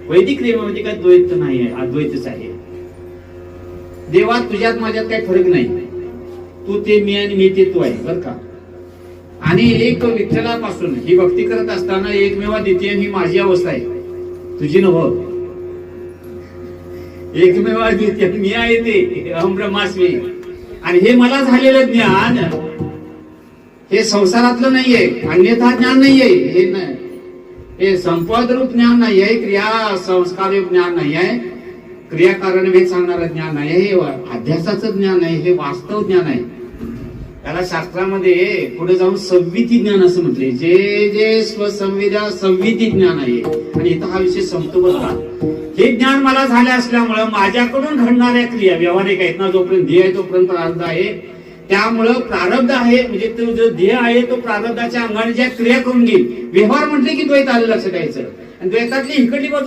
वैदिक नियमामध्ये काय द्वैत नाही आहे, अद्वैतच आहे. देवा तुझ्यात माझ्यात काही फरक नाही. तू ते मी आणि मी ते तू आहे बर का. आणि एक विठ्ठलापासून ही भक्ती करत असताना एकमेवा द्वितीय ही माझी अवस्था आहे, तुझी नव्ह. एकमेवा द्वितीय मी आहे ते अहम ब्रह्मास्मी. आणि हे मला झालेलं ज्ञान हे संसारातलं नाहीये, अन्यथा ज्ञान नाहीये, हे संपद रूप ज्ञान नाहीये, क्रिया संस्कार रूप ज्ञान नाहीये, क्रियाकारण भेद सांगणारं ज्ञान नाही, हे अध्यासाचं ज्ञान नाही, हे वास्तव ज्ञान आहे. त्याला शास्त्रामध्ये पुढे जाऊन संविती ज्ञान असं म्हटले. जे जे स्वसंविदा संविती ज्ञान आहे. आणि इथं हा विषय संपतो बघा. हे ज्ञान मला झाले असल्यामुळं माझ्याकडून घडणाऱ्या क्रिया व्यावहारिक आहेत ना, जोपर्यंत ध्येय आहे तोपर्यंत प्रारब्ध आहे. त्यामुळं प्रारब्ध आहे म्हणजे तो जो ध्येय आहे तो प्रारब्धाच्या अंगाने ज्या क्रिया करून घेईल. व्यवहार म्हटले की द्वैत आलं लक्षात द्यायचं. आणि द्वैतातली इकडली बाजू